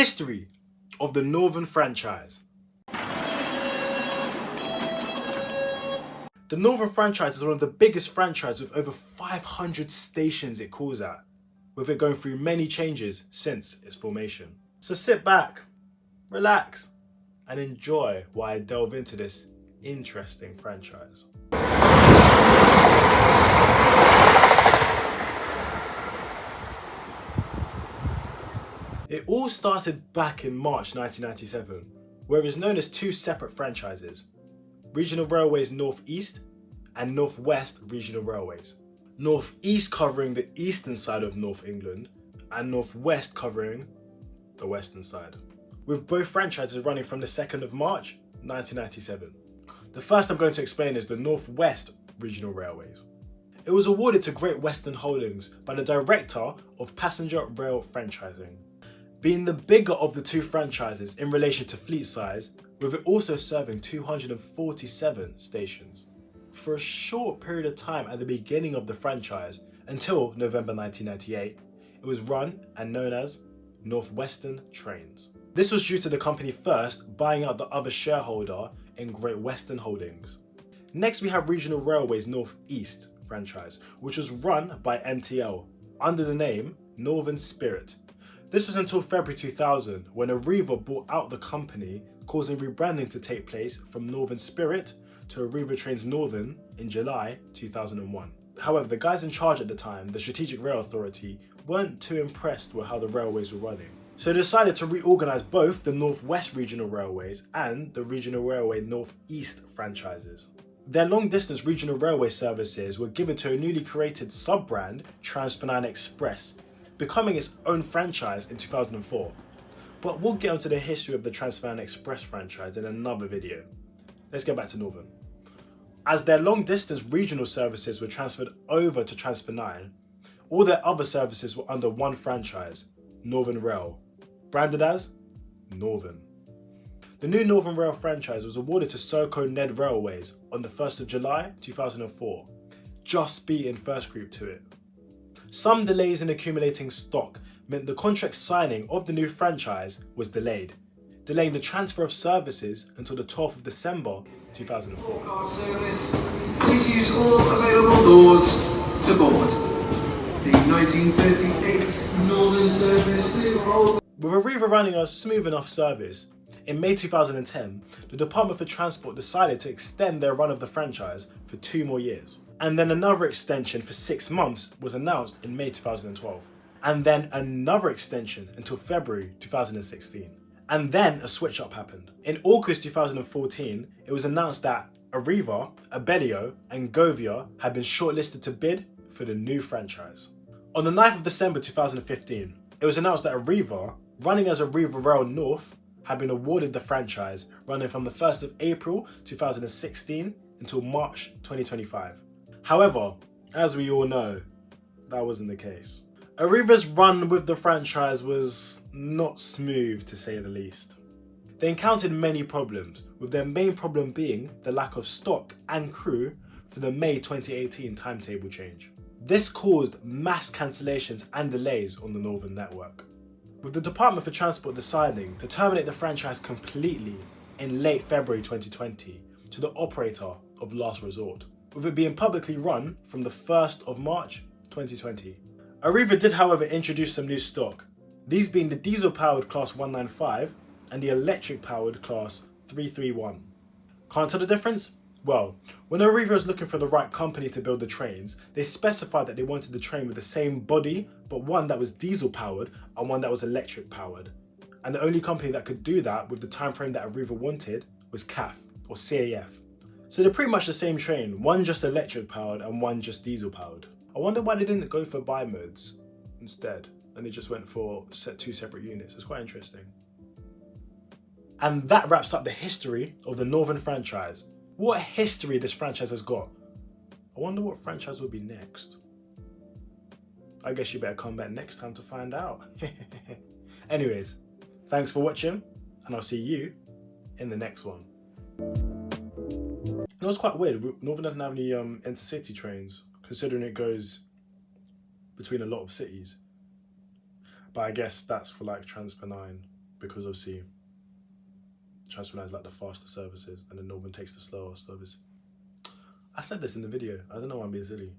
History of the Northern franchise. The Northern franchise is one of the biggest franchises with over 500 stations it calls at, with it going through many changes since its formation. So sit back, relax, and enjoy while I delve into this interesting franchise. It all started back in March 1997, where it is known as two separate franchises: Regional Railways North East and North West Regional Railways. North East covering the eastern side of North England and North West covering the western side, with both franchises running from the 2nd of March 1997. The first I'm going to explain is the North West Regional Railways. It was awarded to Great Western Holdings by the Director of Passenger Rail Franchising, being the bigger of the two franchises in relation to fleet size, with it also serving 247 stations. For a short period of time at the beginning of the franchise, until November 1998, it was run and known as Northwestern Trains. This was due to the company first buying out the other shareholder in Great Western Holdings. Next we have Regional Railways North East franchise, which was run by MTL under the name Northern Spirit. This was until February 2000, when Arriva bought out the company, causing rebranding to take place from Northern Spirit to Arriva Trains Northern in July 2001. However, the guys in charge at the time, the Strategic Rail Authority, weren't too impressed with how the railways were running. So they decided to reorganise both the North West Regional Railways and the Regional Railway North East franchises. Their long-distance regional railway services were given to a newly created sub-brand, TransPennine Express, becoming its own franchise in 2004. But we'll get onto the history of the TransPennine Express franchise in another video. Let's get back to Northern. As their long-distance regional services were transferred over to TransPennine, all their other services were under one franchise, Northern Rail, branded as Northern. The new Northern Rail franchise was awarded to Serco Ned Railways on the 1st of July 2004, just beating First Group to it. Some delays in accumulating stock meant the contract signing of the new franchise was delayed, delaying the transfer of services until the 12th of December 2004. Car service. Please use all available doors to board. The 1938 Northern service to Old. With Arriva running a smooth enough service, in May 2010, the Department for Transport decided to extend their run of the franchise for 2 more years. And then another extension for 6 months was announced in May 2012. And then another extension until February 2016. And then a switch up happened. In August 2014, it was announced that Arriva, Abellio and Govia had been shortlisted to bid for the new franchise. On the 9th of December 2015, it was announced that Arriva, running as Arriva Rail North, had been awarded the franchise, running from the 1st of April 2016 until March 2025. However, as we all know, that wasn't the case. Arriva's run with the franchise was not smooth, to say the least. They encountered many problems, with their main problem being the lack of stock and crew for the May 2018 timetable change. This caused mass cancellations and delays on the Northern network, with the Department for Transport deciding to terminate the franchise completely in late February 2020 to the operator of last resort, with it being publicly run from the 1st of March 2020. Arriva did, however, introduce some new stock, these being the diesel-powered Class 195 and the electric-powered Class 331. Can't tell the difference? Well, when Arriva was looking for the right company to build the trains, they specified that they wanted the train with the same body, but one that was diesel-powered and one that was electric-powered. And the only company that could do that with the time frame that Arriva wanted was CAF, or CAF. So they're pretty much the same train, one just electric powered and one just diesel powered. I wonder why they didn't go for bi-modes instead, and they just went for 2 separate units. It's quite interesting. And that wraps up the history of the Northern franchise. What a history this franchise has got. I wonder what franchise will be next. I guess you better come back next time to find out. Anyways, thanks for watching, and I'll see you in the next one. It was quite weird. Northern doesn't have any intercity trains, considering it goes between a lot of cities. But I guess that's for like TransPennine because obviously Transfer is like the faster services and the Northern takes the slower service. I said this in the video. I don't know why I'm being silly.